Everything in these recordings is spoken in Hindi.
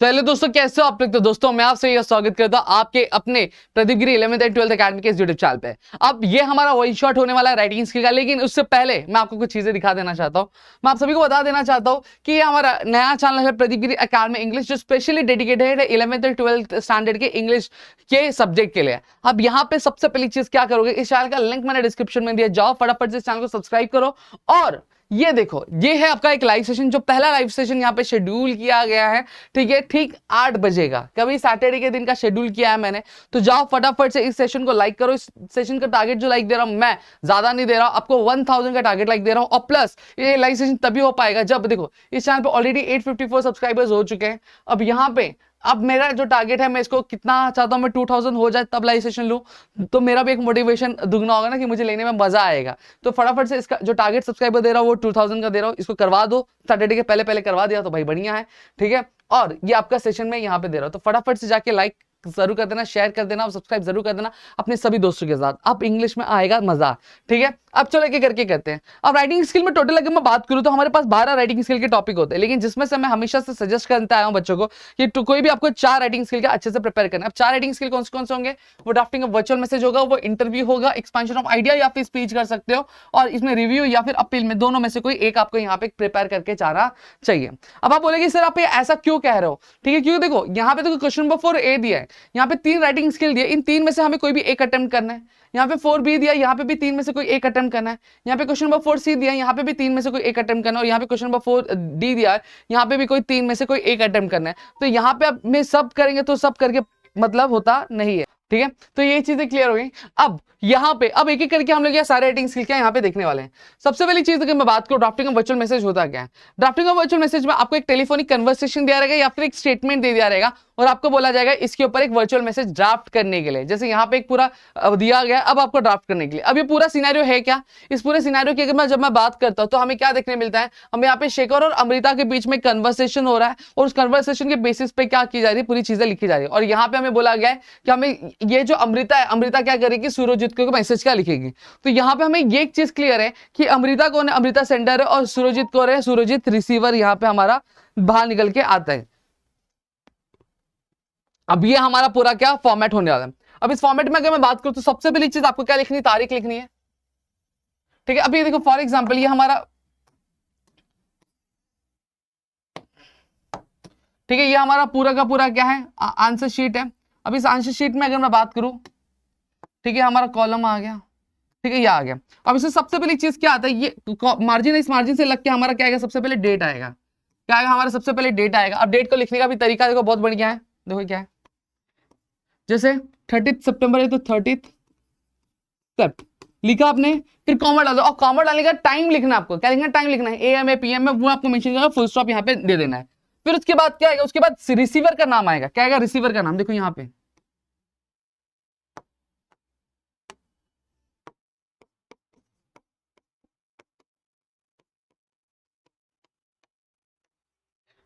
चलिए दोस्तों, कैसे हो आप लोग। तो दोस्तों मैं आपसे यह स्वागत करता हूं आपके अपने प्रदीप गिरी 11th एंड 12th अकेडमी के इस यूट्यूब चैनल पे। अब ये हमारा वन शॉट होने वाला है राइटिंग स्किल का, लेकिन उससे पहले मैं आपको कुछ चीजें दिखा देना चाहता हूं। मैं आप सभी को बता देना चाहता हूं कि ये हमारा नया चैनल है प्रदीप गिरी अकेडमी इंग्लिश, जो स्पेशली डेडिकेटेड है 11th और 12th स्टैंडर्ड के इंग्लिश के सब्जेक्ट के लिए। अब यहाँ पे सबसे पहली चीज क्या करोगे, इस चैनल का लिंक मैंने डिस्क्रिप्शन में दिया, जाओ फटाफट से इस चैनल को सब्सक्राइब करो। और ये देखो, ये है आपका एक लाइव सेशन, जो पहला लाइव सेशन यहाँ पे शेड्यूल किया गया है, ठीक है, ठीक 8 बजे का, कभी सैटरडे के दिन का शेड्यूल किया है मैंने। तो जाओ फटाफट से इस सेशन को लाइक करो। इस सेशन का टारगेट जो लाइक दे रहा हूं मैं, ज्यादा नहीं दे रहा हूं आपको, 1000 का टारगेट लाइक दे रहा हूं। और प्लस ये लाइव सेशन तभी हो पाएगा जब देखो इस चैनल पे ऑलरेडी 854 सब्सक्राइबर्स हो चुके हैं। अब यहाँ पे अब मेरा जो टारगेट है, मैं इसको कितना चाहता हूं, मैं 2000 हो जाए तब लाइव सेशन लूं, तो मेरा भी एक मोटिवेशन दुगना होगा ना, कि मुझे लेने में मजा आएगा। तो फटाफट से इसका जो टारगेट सब्सक्राइबर दे रहा हूं वो 2000 का दे रहा हूं, इसको करवा दो। सैटरडे के पहले पहले करवा दिया तो भाई बढ़िया है, ठीक है। और ये आपका सेशन में यहाँ पे दे रहा हूं, तो फटाफट से जाके लाइक जरूर कर देना, शेयर कर देना और सब्सक्राइब जरूर कर देना अपने सभी दोस्तों के साथ। अब इंग्लिश में आएगा मजा, ठीक है। अब चलो एक करके करते हैं। अब राइटिंग स्किल में टोटल अगर मैं बात करूं तो हमारे पास 12 राइटिंग स्किल के टॉपिक होते हैं, लेकिन जिसमें से मैं हमेशा से सजेस्ट करता आया हूं बच्चों को कि कोई भी आपको 4 राइटिंग स्किल का अच्छे से प्रिपेयर करना है। अब 4 राइटिंग स्किल कौन से होंगे, वो ड्राफ्टिंग ऑफ वर्चुअल मैसेज होगा, वो इंटरव्यू होगा, एक्सपेंशन ऑफ आइडिया या फिर स्पीच कर सकते हो, और इसमें रिव्यू या फिर अपील में दोनों में से कोई एक आपको यहाँ पे प्रिपेयर करके जाना चाहिए। अब आप बोलेंगे सर आप ये ऐसा क्यों कह रहे हो, ठीक है, क्योंकि देखो यहाँ पे तो क्वेश्चन नंबर 4A दिया है, यहाँ पे 3 राइटिंग स्किल दिए, इन 3 में से हमें कोई भी एक अटेम्प्ट करना है। यहाँ पे 4B दिया, यहाँ पे भी 3 में से कोई एक अटेम्प्ट करना है। यहाँ पे क्वेश्चन नंबर 4C दिया, यहाँ पे भी 3 में से कोई एक अटेम्प्ट करना है। और यहाँ पे क्वेश्चन नंबर 4D दिया है, यहाँ पे भी कोई 3 में से कोई एक अटेम्प्ट करना है। तो यहाँ पे अब मैं सब करेंगे तो सब करके मतलब होता नहीं है, ठीक है। तो ये चीजें क्लियर हो गई। अब यहाँ पे अब एक एक करके हम लोग ये सारे राइटिंग स्किल क्या यहाँ पे देखने वाले हैं। सबसे पहली चीज अगर मैं बात करूं, ड्राफ्टिंग ऑफ वर्चुअल मैसेज होता क्या है। ड्राफ्टिंग ऑफ वर्चुअल मैसेज में आपको एक टेलीफोनिक कन्वर्सेशन दिया रहेगा या फिर एक स्टेटमेंट दे दिया रहेगा, और आपको बोला जाएगा इसके ऊपर एक वर्चुअल मैसेज ड्राफ्ट करने के लिए। जैसे यहाँ पे एक पूरा दिया गया, अब आपको ड्राफ्ट करने के लिए। अब ये पूरा सिनेरियो है क्या, इस पूरे सिनेरियो की अगर जब मैं बात करता हूँ तो हमें क्या देखने मिलता है, हमें यहाँ पे शेखर और अमृता के बीच में कन्वर्सेशन हो रहा है, और उस कन्वर्सेशन के बेसिस पे क्या की जा रही है, पूरी चीजें लिखी जा रही है। और यहाँ पे हमें बोला गया है कि हमें ये जो अमृता है, अमृता क्या करेगी, सूरजीत को मैसेज क्या लिखेगी। तो यहाँ पे हमें ये एक चीज क्लियर है कि अमृता कौन है, अमृता सेंडर है, और सूरजीत कौन है, सूरजीत रिसीवर यहाँ पे हमारा बाहर निकल के आता है। अब ये हमारा पूरा क्या फॉर्मेट होने वाला है। अब इस फॉर्मेट में अगर मैं बात करूं तो सबसे पहली चीज आपको क्या लिखनी है, तारीख लिखनी है, ठीक है। अभी देखो फॉर एग्जांपल ये हमारा, ठीक है, ये हमारा पूरा का पूरा क्या है, आंसर शीट है। अब इस आंसर शीट में अगर मैं बात करूं, ठीक है, हमारा कॉलम आ गया, ठीक है, ये आ गया। अब इसमें सबसे पहली चीज क्या आता है, ये मार्जिन है, इस मार्जिन से लग के हमारा क्या आएगा, सबसे पहले डेट आएगा। क्या आएगा हमारा, सबसे पहले डेट आएगा। अब डेट को लिखने का भी तरीका देखो बहुत बढ़िया है, देखो क्या है, जैसे 30 सितंबर है तो 30 सेप्ट लिखा आपने, फिर कॉमा डाल दो। और कॉमा डालने का टाइम लिखना, आपको क्या लिखना है, टाइम लिखना है, AM है PM है, वो आपको मेंशन करना, फुल स्टॉप यहाँ पे दे देना है। फिर उसके बाद क्या आएगा, उसके बाद रिसीवर का नाम आएगा। क्या आएगा, रिसीवर का नाम, देखो यहाँ पे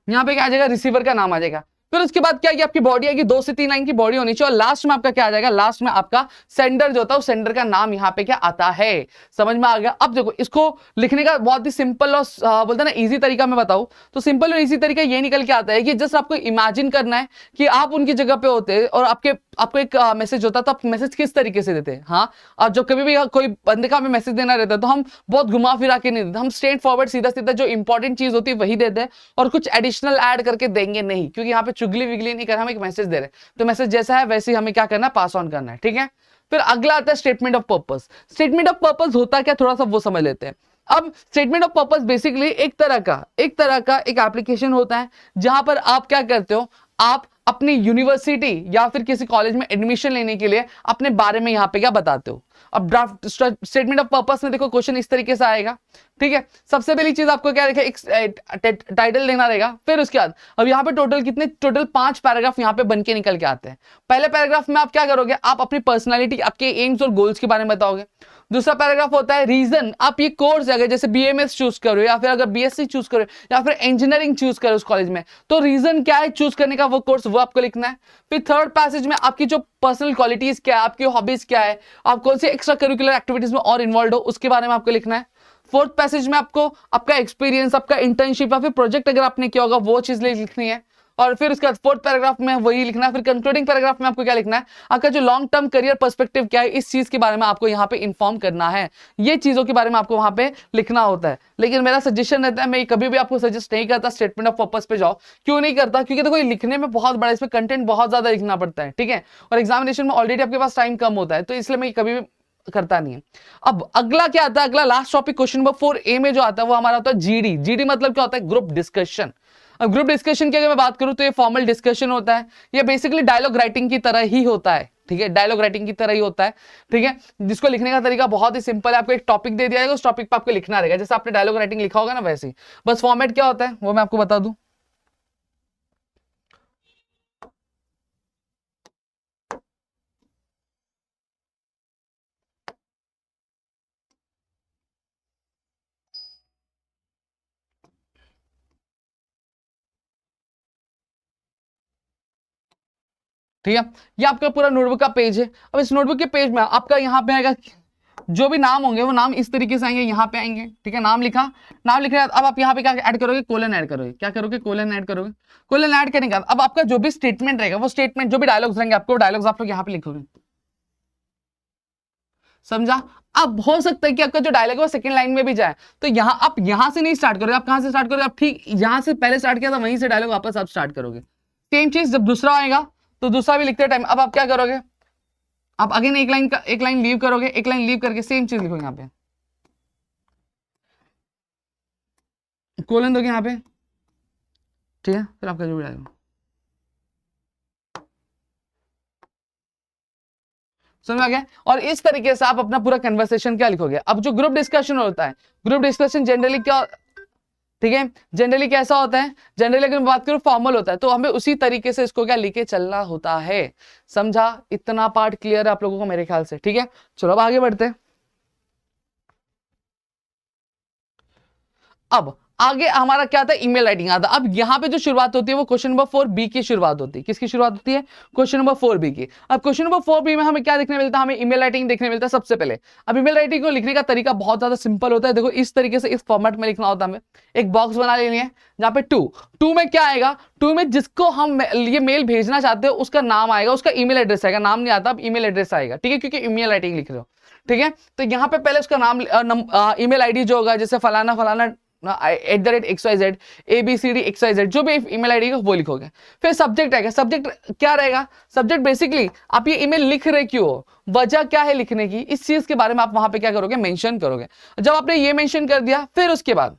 यहाँ पे क्या आ जाएगा, रिसीवर का नाम आ जाएगा। फिर उसके बाद क्या आएगी, आपकी बॉडी आएगी, 2 से 3 लाइन की बॉडी होनी चाहिए, और लास्ट में आपका क्या आ जाएगा, लास्ट में आपका सेंडर जो होता है, उस सेंडर का नाम यहाँ पे क्या आता है, समझ में आ गया। अब देखो इसको लिखने का बहुत ही सिंपल और बोलते हैं ना इजी तरीका मैं बताऊं तो सिंपल और इजी तरीका ये निकल के आता है कि जस्ट आपको इमेजिन करना है कि आप उनकी जगह पे होते और आपको एक मैसेज होता, तो आप मैसेज किस तरीके से देते हैं। हाँ, और जब कभी भी कोई बंदे का हमें मैसेज देना रहता है तो हम बहुत घुमा फिरा के नहीं देते, हम स्ट्रेट फॉरवर्ड सीधा सीधा जो इंपॉर्टेंट चीज होती है वही देते हैं, और कुछ एडिशनल ऐड करके देंगे नहीं, क्योंकि यहाँ पे चुगली विगली नहीं कर, हम एक मैसेज दे रहे हैं तो मैसेज जैसा है वैसे ही हमें क्या करना है, पास ऑन करना है, ठीक है। फिर अगला आता है statement of purpose. Statement of purpose होता क्या, थोड़ा सा वो समझ लेते हैं। अब स्टेटमेंट ऑफ पर्पस बेसिकली एक तरह का एक एप्लीकेशन होता है, जहां पर आप क्या करते हो, आप अपनी यूनिवर्सिटी या फिर किसी कॉलेज में एडमिशन लेने के लिए अपने बारे में यहाँ पे क्या बताते हो। अब ड्राफ्ट स्टेटमेंट ऑफ पर्पस में देखो क्वेश्चन इस तरीके से आएगा, ठीक है। सबसे पहली चीज आपको क्या रहेगा, एक टाइटल देना रहेगा। फिर उसके बाद अब यहाँ पे टोटल 5 पैराग्राफ यहाँ पे बन के निकल के आते हैं। पहले पैराग्राफ में आप क्या करोगे, आप अपनी पर्सनालिटी, आपके एम्स और गोल्स के बारे में बताओगे। दूसरा पैराग्राफ होता है रीजन, आप ये कोर्स अगर जैसे BMS चूज करो या फिर अगर BSc चूज करो या फिर इंजीनियरिंग चूज करो उस कॉलेज में, तो रीजन क्या है चूज करने का वो कोर्स, वो आपको लिखना है। फिर थर्ड पैसेज में आपकी जो पर्सनल क्वालिटीज क्या है, आपकी हॉबीज क्या है, आप कौन सी एक्स्ट्रा करिकुलर एक्टिविटीज में और इन्वॉल्व हो, उसके बारे में आपको लिखना है। फोर्थ पैसेज में आपको आपका एक्सपीरियंस, आपका इंटर्नशिप या फिर प्रोजेक्ट अगर आपने किया होगा वो चीज लिखनी है। और फिर उसके बाद फोर्थ पैराग्राफ में वही लिखना है। फिर कंक्लूडिंग पैराग्राफ में आपको क्या लिखना है, आपका जो लॉन्ग टर्म करियर पर्सपेक्टिव क्या है, इस चीज के बारे में आपको यहाँ पे इन्फॉर्म करना है। ये चीजों के बारे में आपको वहां पे लिखना होता है। लेकिन मेरा सजेशन रहता है, मैं कभी भी आपको सजेस्ट नहीं करता स्टेटमेंट ऑफ पर्पस पे जाओ। क्यों नहीं करता? क्योंकि देखो ये लिखने में बहुत बड़ा, इसमें कंटेंट बहुत ज्यादा लिखना पड़ता है, ठीक है, और एग्जामिनेशन में ऑलरेडी आपके पास टाइम कम होता है, तो इसलिए मैं कभी भी करता नहीं है। अब अगला क्या आता है, अगला last topic question number 4A में जो आता है वो हमारा होता है जीडी। जीडी मतलब क्या होता है? Group discussion. अब ग्रुप डिस्कशन की अगर मैं बात करूं तो ये फॉर्मल डिस्कशन होता है, ये बेसिकली डायलॉग राइटिंग की तरह ही होता है, ठीक है, डायलॉग राइटिंग की तरह ही होता है, ठीक है, जिसको लिखने का तरीका बहुत ही सिंपल है। आपको एक टॉपिक दे दिया जाएगा, उस टॉपिक पे आपको लिखना रहेगा, जैसे आपने डायलॉग राइटिंग लिखा होगा ना वैसे ही। बस फॉर्मेट क्या होता है वो मैं आपको बता दूं। ठीक है, ये आपका पूरा नोटबुक का पेज है। अब इस नोटबुक के पेज में आपका यहाँ पे आएगा, जो भी नाम होंगे वो नाम इस तरीके से आएंगे, यहाँ पे आएंगे, ठीक है, नाम लिखा, नाम लिख रहे हैं। अब आप यहाँ पे क्या ऐड करोगे? कोलन ऐड करोगे। क्या करोगे? कोलन ऐड करोगे। कोलन ऐड करने के बाद अब आपका जो भी स्टेटमेंट रहेगा, वो स्टेटमेंट, जो भी डायलॉग्स रहेंगे आपको, डायलॉग्स आप लोग यहाँ पे लिखोगे। समझा? अब हो सकता है कि आपका जो डायलॉग है वो सेकंड लाइन में भी जाए, तो यहाँ आप यहाँ से नहीं स्टार्ट करोगे, आप कहाँ से स्टार्ट करोगे? आप ठीक यहाँ से पहले स्टार्ट किया था वहीं से डायलॉग वापस आप स्टार्ट करोगे। सेम चीज जब दूसरा आएगा तो दूसरा भी लिखते टाइम अब आप क्या करोगे? आप अगेन एक लाइन लीव करोगे, एक लाइन लीव करके सेम चीज लिखोगे, यहाँ पे कोलन दोगे यहाँ पे, ठीक है, फिर आपका जो भी आएगा। समझ आ गया? और इस तरीके से आप अपना पूरा कन्वर्सेशन क्या लिखोगे। अब जो ग्रुप डिस्कशन होता है, ग्रुप डिस्कशन जनरली क्या, ठीक है, जनरली कैसा होता है? जनरली अगर मैं बात करूं फॉर्मल होता है, तो हमें उसी तरीके से इसको क्या लेके चलना होता है। समझा? इतना पार्ट क्लियर है आप लोगों को मेरे ख्याल से, ठीक है। चलो अब आगे बढ़ते हैं। अब आगे हमारा क्या आता है? ईमेल राइटिंग आता है। अब यहाँ पे जो शुरुआत होती है वो क्वेश्चन नंबर 4B की शुरुआत होती है। किसकी शुरुआत होती है? क्वेश्चन नंबर 4B की। अब क्वेश्चन नंबर 4B में हमें क्या देखने मिलता है? हमें ईमेल राइटिंग देखने मिलता है सबसे पहले। अब ईमेल राइटिंग को लिखने का तरीका बहुत ज्यादा सिंपल होता है। देखो इस तरीके से इस फॉर्मेट में लिखना होता है। हमें एक बॉक्स बना लेनी है जहाँ पे टू में क्या आएगा? टू में जिसको हम ये मेल भेजना चाहते हो उसका नाम आएगा, उसका ईमेल एड्रेस आएगा। नाम नहीं आता, अब ईमेल एड्रेस आएगा, ठीक है, क्योंकि ईमेल राइटिंग लिख रहे हो, ठीक है। तो यहाँ पे पहले उसका नाम, ईमेल आईडी जो होगा, जैसे फलाना फलाना @XYZ ABCD XYZ, जो भी ईमेल आईडी का वो लिखोगे। फिर सब्जेक्ट आएगा। सब्जेक्ट क्या रहेगा? सब्जेक्ट बेसिकली आप ये ईमेल लिख रहे क्यों हो, वजह क्या है लिखने की, इस चीज के बारे में आप वहां पे क्या करोगे? मेंशन करोगे। जब आपने ये मेंशन कर दिया, फिर उसके बाद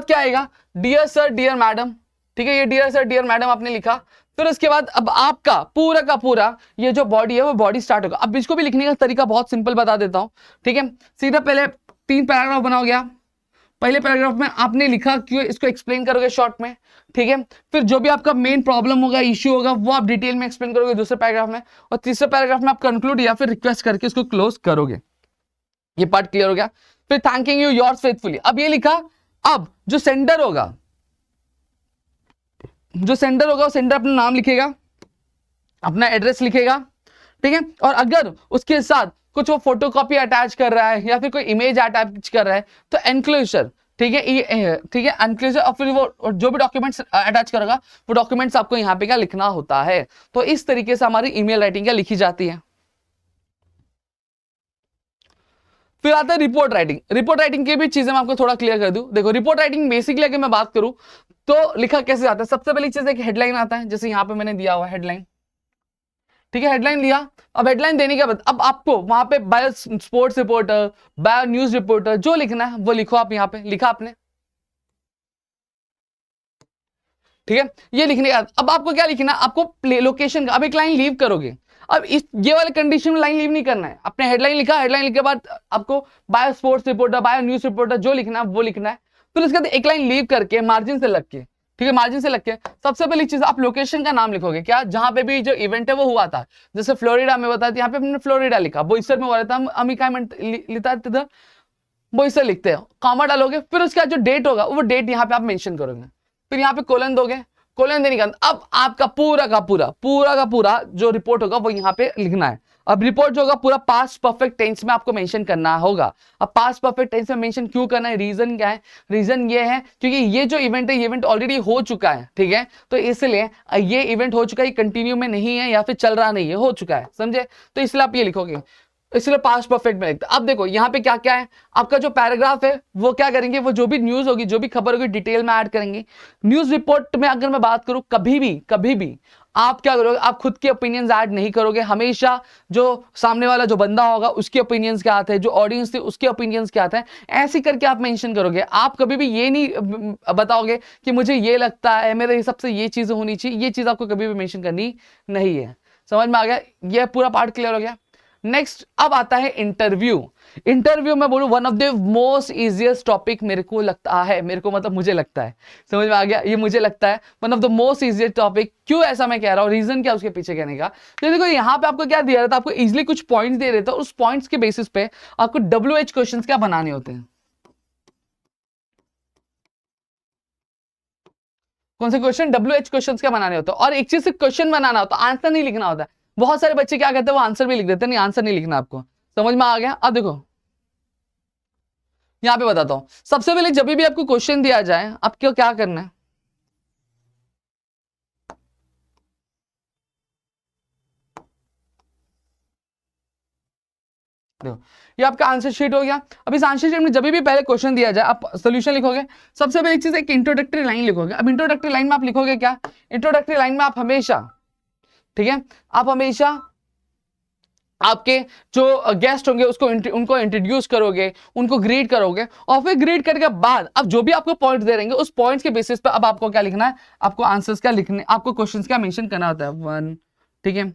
क्या आएगा? डियर सर, डियर मैडम, ठीक है, ये डियर सर डियर मैडम आपने लिखा। फिर उसके बाद अब आपका पूरा का पूरा ये जो बॉडी है वो बॉडी स्टार्ट होगा। अब इसको भी लिखने का तरीका बहुत सिंपल बता देता हूं, ठीक है। सीधा पहले 3 पैराग्राफ बना हो गया। पहले पैराग्राफ में आपने लिखा क्यों, इसको एक्सप्लेन करोगे शॉर्ट में, ठीक है। फिर जो भी आपका मेन प्रॉब्लम होगा, इश्यू होगा, वो आप डिटेल में एक्सप्लेन करोगे दूसरे पैराग्राफ में। और तीसरे पैराग्राफ में आप कंक्लूड या फिर रिक्वेस्ट करके इसको क्लोज करोगे। ये पार्ट क्लियर हो गया। फिर थैंकिंग यू योर्स फेथफुली, अब ये लिखा। अब जो सेंडर होगा, वो सेंडर अपना नाम लिखेगा, अपना एड्रेस लिखेगा, ठीक है। और अगर उसके साथ कुछ वो फोटोकॉपी अटैच कर रहा है या फिर कोई इमेज अटैच कर रहा है तो एनक्लोजर, ठीक है, ठीक है, एनक्लोजर। और फिर वो जो भी डॉक्यूमेंट्स अटैच करेगा वो डॉक्यूमेंट्स आपको यहाँ पे क्या लिखना होता है। तो इस तरीके से हमारी ईमेल राइटिंग क्या लिखी जाती है। फिर आता है रिपोर्ट राइटिंग। रिपोर्ट राइटिंग की भी चीजें मैं आपको थोड़ा क्लियर कर दूं। देखो रिपोर्ट राइटिंग बेसिकली अगर मैं बात करूं तो लिखा कैसे जाता है। सबसे पहली चीज एक हेडलाइन आता है, जैसे यहां पे मैंने दिया हुआ हेडलाइन, ठीक है, हेडलाइन लिया। अब हेडलाइन देने के बाद अब आपको वहां पे bio sports reporter, bio news reporter जो लिखना है वो लिखो। आप यहां पे लिखा आपने, ठीक है। ये लिखने के बाद अब आपको क्या लिखना है? आपको लोकेशन का, अब एक लाइन लीव करोगे। अब इस ये वाले कंडीशन में लाइन लीव नहीं करना है। आपने हेडलाइन लिखा, हेडलाइन लिखने के बाद आपको bio sports reporter, bio news reporter जो लिखना है वो लिखना है। फिर उसके बाद एक लाइन लीव करके मार्जिन से लग के, ठीक है, मार्जिन से लग के सबसे पहली चीज आप लोकेशन का नाम लिखोगे। क्या? जहां पे भी जो इवेंट है वो हुआ था। जैसे फ्लोरिडा में बताया, यहाँ पे हमने फ्लोरिडा लिखा। बोईसर में हुआ था, हम क्या लिखता था, बोईसर लिखते हैं, कॉमा डालोगे। फिर उसका जो डेट होगा वो डेट यहाँ पे आप मेंशन करोगे। फिर यहाँ पे कोलन दोगे। कोलन देने के बाद अब आपका पूरा का पूरा जो रिपोर्ट होगा वो यहाँ पे लिखना है। अब रिपोर्ट जो होगा पूरा पास्ट परफेक्ट टेंस में आपको मेंशन करना होगा। अब पास्ट परफेक्ट टेंस में मेंशन क्यों करना है, रीजन क्या है? रीजन ये है क्योंकि ये जो इवेंट है, ये इवेंट ऑलरेडी हो चुका है, ठीक है, तो इसलिए ये इवेंट हो चुका है, कंटिन्यू में नहीं है या फिर चल रहा नहीं है, हो चुका है, समझे? तो इसलिए आप ये लिखोगे, इसलिए पास्ट परफेक्ट में लिखते। अब देखो यहाँ पे क्या क्या है, आपका जो पैराग्राफ है वो क्या करेंगे, वो जो भी न्यूज होगी, जो भी खबर होगी, डिटेल में ऐड करेंगे। न्यूज रिपोर्ट में अगर मैं बात करूं, कभी भी आप क्या करोगे, आप खुद के ओपिनियंस ऐड नहीं करोगे, हमेशा जो सामने वाला जो बंदा होगा उसके ओपिनियंस क्या आते हैं, जो ऑडियंस थी उसके ओपिनियंस क्या आते हैं, ऐसे करके आप मेंशन करोगे। आप कभी भी ये नहीं बताओगे कि मुझे ये लगता है, मेरे हिसाब से ये चीज होनी चाहिए, ये चीज आपको कभी भी मेंशन करनी नहीं है। समझ में आ गया? ये पूरा पार्ट क्लियर हो गया। नेक्स्ट अब आता है इंटरव्यू। इंटरव्यू में बोलूं one of the most easiest topic मेरे को लगता है, मेरे को मतलब मुझे लगता है, समझ में आ गया, ये मुझे लगता है one of the most easiest topic. क्यों ऐसा मैं कह रहा हूं, रीजन क्या उसके पीछे कहने का? तो देखो यहां पे आपको क्या दिया रहता है, आपको इजीली कुछ पॉइंट्स दे रहे थे, उस पॉइंट्स के बेसिस पे आपको WH क्वेश्चंस क्या बनाने होते हैं। कौन से क्वेश्चन? WH क्वेश्चंस क्या बनाने होते हैं। और एक चीज से क्वेश्चन बनाना होता है, आंसर नहीं लिखना होता है। बहुत सारे बच्चे क्या कहते हैं, वो आंसर भी लिख देते हैं, नहीं आंसर नहीं लिखना आपको। समझ में आ गया? अब देखो यहां पे बताता हूं, सबसे पहले जब भी आपको क्वेश्चन दिया जाए आपको क्या करना है, देखो ये आपका आंसर शीट हो गया। अब इस आंसर शीट में जब भी पहले क्वेश्चन दिया जाए आप सोल्यूशन लिखोगे। सबसे पहले एक चीज, एक इंट्रोडक्टरी लाइन लिखोगे। अब इंट्रोडक्टरी लाइन में आप लिखोगे क्या, इंट्रोडक्टरी लाइन में आप हमेशा, ठीक है, आप हमेशा आपके जो गेस्ट होंगे उसको उनको इंट्रोड्यूस करोगे, उनको ग्रीट करोगे, और फिर ग्रीट करने के बाद अब जो भी आपको पॉइंट दे रहेंगे उस पॉइंट्स के बेसिस पे अब आपको क्या लिखना है, आपको आंसर्स क्या लिखने, आपको क्वेश्चंस क्या मेंशन करना होता है, 1, ठीक है,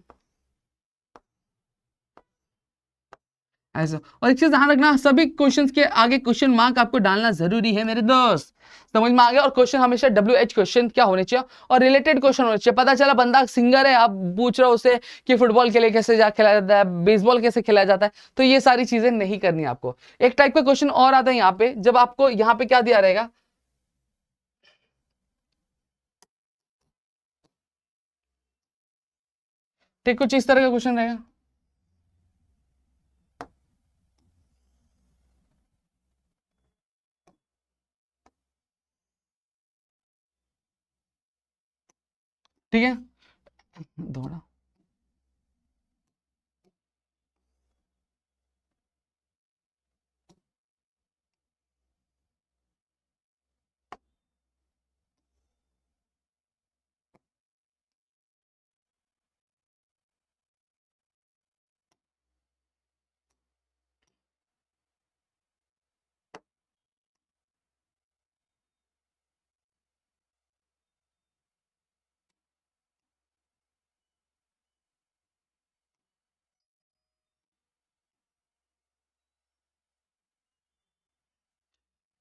ऐसा। और एक चीज ध्यान रखना, सभी क्वेश्चंस के आगे क्वेश्चन मार्क आपको डालना जरूरी है मेरे दोस्त। समझ में आ गया? और क्वेश्चन हमेशा WH क्वेश्चन क्या होने चाहिए, और रिलेटेड क्वेश्चन होने चाहिए। पता चला बंदा सिंगर है, आप पूछ रहे हो उसे कि फुटबॉल के लिए कैसे खेला जाता है, बेसबॉल कैसे खेला जाता है, तो ये सारी चीजें नहीं करनी आपको। एक टाइप का क्वेश्चन और आता है यहाँ पे, जब आपको यहाँ पे क्या दिया रहेगा, ठीक, कुछ इस तरह का क्वेश्चन रहेगा, ठीक है, थोड़ा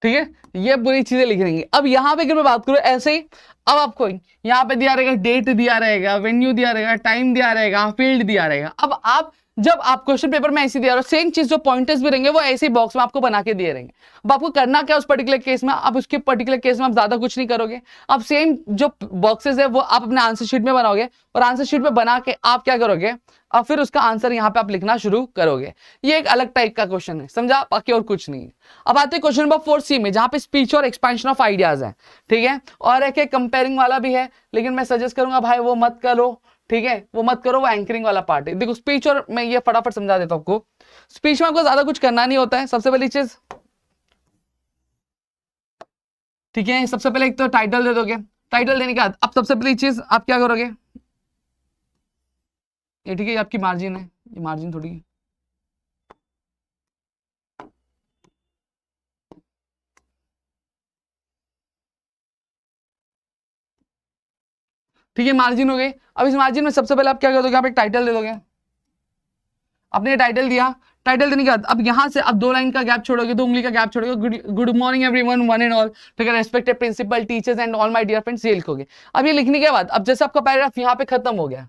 ठीक है, ये पूरी चीजें लिख देंगे। अब यहां पे अगर मैं बात करूं ऐसे ही, अब आपको यहां पे दिया रहेगा, डेट दिया रहेगा, वेन्यू दिया रहेगा, टाइम दिया रहेगा, फील्ड दिया रहेगा। अब आप जब आप क्वेश्चन पेपर में ऐसे दिया रहे हो, सेम चीज जो पॉइंटर्स भी रहेंगे वो ऐसे ही बॉक्स में आपको बना के दिए रहेंगे। अब आपको करना क्या उस पर्टिकुलर केस में, आप उसके पर्टिकुलर केस में आप ज्यादा कुछ नहीं करोगे, आप सेम जो बॉक्सेस है वो आप अपने आंसर शीट में बनाओगे, और आंसर शीट में बना के आप क्या करोगे, और फिर उसका आंसर यहाँ पे आप लिखना शुरू करोगे। ये एक अलग टाइप का क्वेश्चन है, समझा, बाकी और कुछ नहीं। अब आते हैं क्वेश्चन नंबर 4C में, जहां पे स्पीच और एक्सपेंशन ऑफ आइडियाज है, ठीक है, और एक कंपेयरिंग वाला भी है, लेकिन मैं सजेस्ट करूंगा भाई वो मत करो, ठीक है, वो मत करो, वो एंकरिंग वाला पार्ट है। देखो स्पीच, और मैं ये फटाफट समझा देता हूं आपको, स्पीच में आपको ज्यादा कुछ करना नहीं होता है। सबसे पहली चीज, ठीक है, सबसे पहले एक तो टाइटल दे दोगे, टाइटल देने के बाद अब सबसे पहली चीज आप क्या करोगे, ये ठीक है, ये आपकी मार्जिन है, ये मार्जिन थोड़ी, ठीक है, मार्जिन हो गई। अब इस मार्जिन में सबसे पहले आप क्या कर दोगे, आप एक टाइटल दे दोगे। आपने टाइटल दिया, टाइटल देने के बाद अब यहां से अब 2 लाइन का गैप छोड़ोगे, 2 उंगली का गैप छोड़ोगे, good morning everyone, one and all, ठीक है, respected principal, teachers and all my dear friends, ये लिखोगे। अब ये लिखने के बाद अब जैसे आपका पैराग्राफ यहाँ पे खत्म हो गया,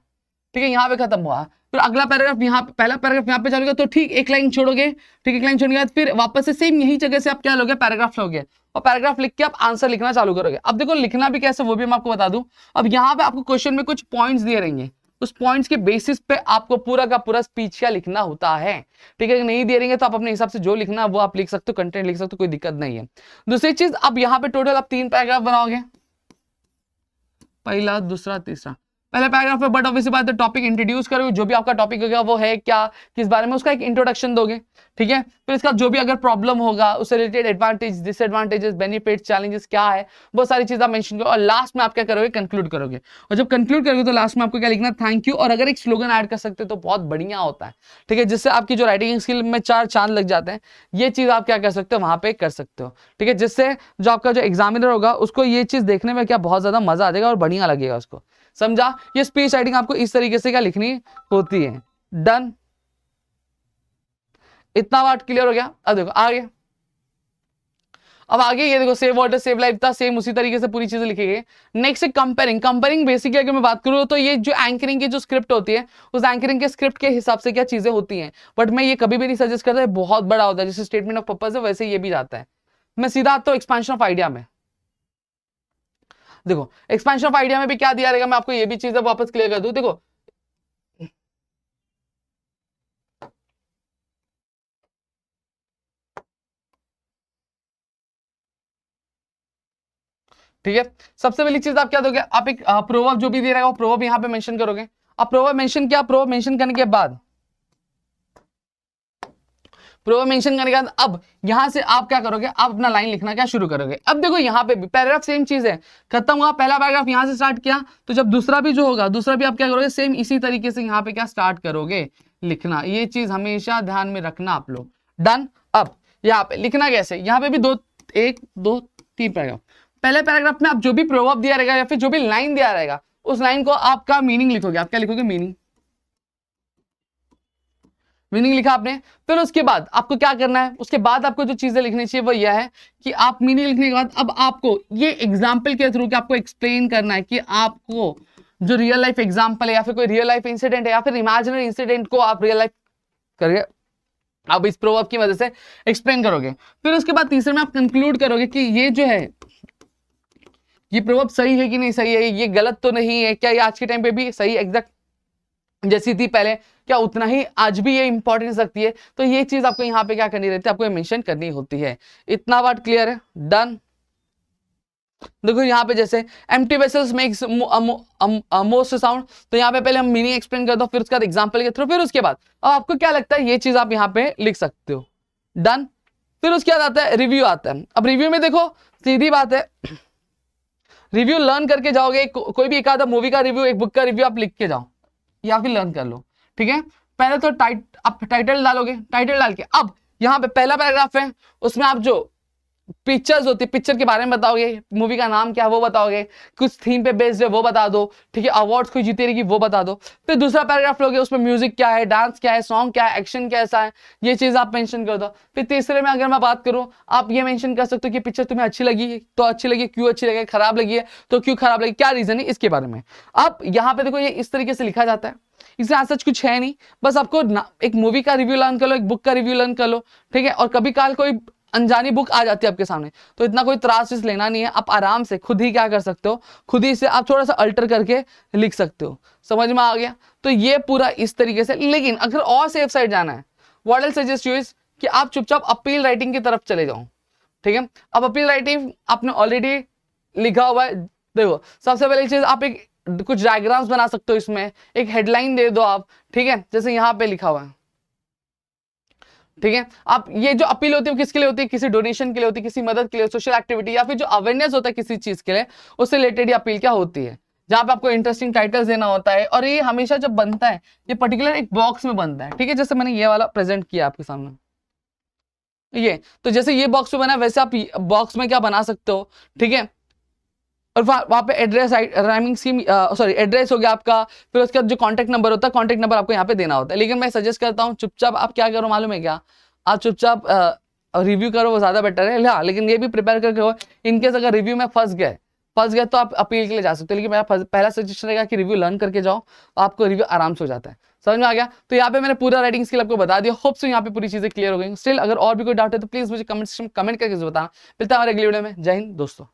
ठीक है, यहाँ पे खत्म हुआ, फिर अगला पैराग्राफ यहाँ पे, पहला पैराग्राफ यहाँ पे चलोगे तो ठीक एक लाइन छोड़ोगे, ठीक, एक लाइन छोड़ने के बाद फिर वापस से सेम यही जगह से आप क्या लोगे, पैराग्राफ लोगे, और पैराग्राफ लिख के आप आंसर लिखना चालू करोगे। अब देखो लिखना भी कैसे वो भी मैं आपको बता दूं। अब यहाँ पे आपको क्वेश्चन में कुछ पॉइंट्स दिए रहेंगे, उस पॉइंट्स के बेसिस पे आपको पूरा का पूरा स्पीच क्या लिखना होता है, ठीक है। नहीं दे रहेंगे तो आप अपने हिसाब से जो लिखना है वो आप लिख सकते हो, कंटेंट लिख सकते हो, कोई दिक्कत नहीं है। दूसरी चीज, अब यहाँ पे टोटल आप 3 पैराग्राफ बनाओगे, पहला, दूसरा, तीसरा। पहले पैराग्राफ में बट ऑब्वियसली बात है टॉपिक इंट्रोड्यूस करोगे, जो भी आपका टॉपिक होगा वो है क्या, किस बारे में, उसका एक इंट्रोडक्शन दोगे, ठीक है। फिर इसका जो भी अगर प्रॉब्लम होगा उससे related advantage, disadvantages, benefits, challenges क्या है, वो सारी चीज आप मेंशन करो। और लास्ट में आप क्या करोगे, कंक्लूड करोगे। और जब कंक्लूड करोगे तो लास्ट में आपको क्या लिखना, थैंक यू। और अगर एक स्लोगन ऐड कर सकते हो तो बहुत बढ़िया होता है, ठीक है, जिससे आपकी जो राइटिंग स्किल में 4 चांद लग जाते हैं। ये चीज आप क्या कर सकते हो, वहां पे कर सकते हो, ठीक है, जिससे जो आपका जो एग्जामिनर होगा उसको ये चीज देखने में क्या बहुत ज्यादा मजा आ जाएगा और बढ़िया लगेगा उसको। समझा? ये स्पीच राइटिंग आपको इस तरीके से क्या लिखनी होती है। डन, इतना बात क्लियर हो गया। अब देखो आगे, अब आगे ये देखो सेव वाटर सेव लाइफ था, सेम उसी तरीके से पूरी चीजें लिखी गई। Next comparing. कंपेयरिंग बेसिकली अगर मैं बात करूं तो ये जो एंकरिंग की जो स्क्रिप्ट होती है, उस एंकरिंग के स्क्रिप्ट के हिसाब से क्या चीजें होती हैं, बट मैं ये कभी भी नहीं सजेस्ट करता, बहुत बड़ा होता है, जैसे स्टेटमेंट ऑफ पर्पस है वैसे ये भी जाता है। मैं सीधा आता हूं एक्सपेंशन ऑफ आइडिया में। देखो एक्सपेंशन ऑफ आइडिया में भी क्या दिया रहेगा, मैं आपको ये भी चीज वापस क्लियर कर दूं। देखो ठीक है, सबसे पहली चीज आप क्या दोगे, आप एक प्रोवर्ब जो भी दे रहेगा वो प्रोवर्ब यहाँ पे मेंशन करोगे। अब प्रोवर्ब मेंशन किया, प्रोवर्ब मेंशन करने के बाद प्रोवर्ब मेंशन करने के बाद अब यहां से आप क्या करोगे, आप अपना लाइन लिखना क्या शुरू करोगे। अब देखो यहाँ पे भी पैराग्राफ सेम चीज है, खत्म हुआ पहला पैराग्राफ यहां से स्टार्ट किया, तो जब दूसरा भी जो होगा दूसरा भी आप क्या करोगे, सेम इसी तरीके से यहाँ पे क्या स्टार्ट करोगे लिखना। ये चीज हमेशा ध्यान में रखना आप लोग। डन। अब यहाँ पे लिखना कैसे, यहाँ पे भी 1 2 3 पैराग्राफ। पहले पैराग्राफ में आप जो भी प्रोवर्ब दिया रहेगा या फिर जो भी लाइन दिया रहेगा उस लाइन को आपका मीनिंग लिखोगे। आप क्या लिखोगे, मीनिंग। मीनिंग लिखा आपने, फिर उसके बाद आपको क्या करना है, उसके बाद आपको जो चीजें लिखनी चाहिए वो यह है कि आप मीनिंग लिखने के बाद अब आपको ये एग्जाम्पल के थ्रू आपको एक्सप्लेन करना है कि आपको जो रियल लाइफ एग्जाम्पल है या फिर कोई रियल लाइफ इंसिडेंट है या फिर इमेजिनरी इंसिडेंट को आप रियल लाइफ करिए, आप इस प्रोवर्ब की वजह से एक्सप्लेन करोगे। फिर उसके बाद तीसरे में आप कंक्लूड करोगे कि ये जो है ये प्रोवर्ब सही है कि नहीं सही है, ये गलत तो नहीं है, क्या ये आज के टाइम पे भी सही एग्जैक्ट जैसी थी पहले, क्या उतना ही आज भी ये इंपॉर्टेंस रखती है। तो ये चीज आपको यहाँ पे क्या करनी रहती है, आपको मेंशन करनी होती है। इतना बात क्लियर है। डन। देखो यहाँ पे जैसे empty vessels makes most sound, तो यहाँ पे पहले हम मीनिंग एक्सप्लेन कर दो, फिर उसके बाद एग्जांपल के थ्रू, फिर उसके बाद अब आपको क्या लगता है ये चीज आप यहाँ पे लिख सकते हो। डन। फिर उसके बाद आता है रिव्यू आता है। अब रिव्यू में देखो सीधी बात है, रिव्यू लर्न करके जाओगे, कोई भी एक आधा मूवी का रिव्यू, एक बुक का रिव्यू आप लिख के जाओ या फिर लर्न कर लो, ठीक है। पहले तो आप टाइटल डालोगे, टाइटल डाल के अब यहाँ पे पहला पैराग्राफ है, उसमें आप जो पिक्चर्स होती है पिक्चर के बारे में बताओगे, मूवी का नाम क्या है वो बताओगे, कुछ थीम पे बेस्ड है वो बता दो, ठीक है, अवार्ड्स कोई जीती रहेगी वो बता दो। फिर दूसरा पैराग्राफ लोगे, उसमें म्यूजिक क्या है, डांस क्या है, सॉन्ग क्या है, एक्शन कैसा है, ये चीज आप मेंशन कर दो। फिर तीसरे में अगर मैं बात करूं, आप ये मेंशन कर सकते हो कि पिक्चर तुम्हें अच्छी लगी तो अच्छी लगी, क्यों अच्छी लगी, खराब लगी है तो क्यों खराब लगी, क्या रीजन है, इसके बारे में। अब यहाँ पे देखो ये इस तरीके से लिखा जाता है, इसमें आज सच कुछ है नहीं, बस आपको एक मूवी का रिव्यू लर्न कर लो, एक बुक का रिव्यू लर्न कर लो, ठीक है। और कभी काल कोई अनजानी बुक आ जाती है आपके सामने तो इतना कोई त्रास लेना नहीं है, आप आराम से खुद ही क्या कर सकते हो, खुद ही से आप थोड़ा सा अल्टर करके लिख सकते हो। समझ में आ गया? तो ये पूरा इस तरीके से। लेकिन अगर और सेफ साइड जाना है, what I suggest you is कि आप चुपचाप अपील राइटिंग की तरफ चले जाओ, ठीक है। अब अपील राइटिंग आपने ऑलरेडी लिखा हुआ है। देखो सबसे पहली चीज, आप एक कुछ डायग्राम्स बना सकते हो, इसमें एक हेडलाइन दे दो आप, ठीक है, जैसे यहाँ पे लिखा हुआ है, ठीक है। आप ये जो अपील होती है किसके लिए होती है, किसी डोनेशन के लिए होती है, किसी मदद के लिए, सोशल एक्टिविटी या फिर जो अवेयरनेस होता है किसी चीज के लिए, उससे रिलेटेड ये अपील क्या होती है, जहां पे आपको इंटरेस्टिंग टाइटल्स देना होता है। और ये हमेशा जब बनता है ये पर्टिकुलर एक बॉक्स में बनता है, ठीक है, जैसे मैंने ये वाला प्रेजेंट किया आपके सामने, ये तो जैसे ये बॉक्स में बना है वैसे आप बॉक्स में क्या बना सकते हो, ठीक है। और वहां पे address, rhyming scheme, sorry address हो गया आपका, फिर उसके बाद जो कॉन्टैक्ट नंबर होता है, कॉन्टैक्ट नंबर आपको यहाँ पे देना होता है। लेकिन मैं सजेस्ट करता हूँ चुपचाप आप क्या करो मालूम है क्या, आप चुपचाप रिव्यू करो, वो ज्यादा बेटर है। हाँ लेकिन ये भी प्रिपेयर करके हो, इनकेस अगर रिव्यू में फंस गए तो आप अपील के लिए जा सकते हो। लेकिन मेरा पहला सजेशन रहेगा कि रिव्यू लर्न करके जाओ, आपको रिव्यू आराम से हो जाता है। समझ में आ गया? तो यहाँ पे मैंने पूरा राइटिंग स्किल आपको बता दिया, होप सो यहाँ पे पूरी चीजें क्लियर हो गई। स्टिल अगर और भी कोई डाउट है तो प्लीज मुझे कमेंट करके बताना। मिलता है हमारे अगली वीडियो में। जय हिंद दोस्तों।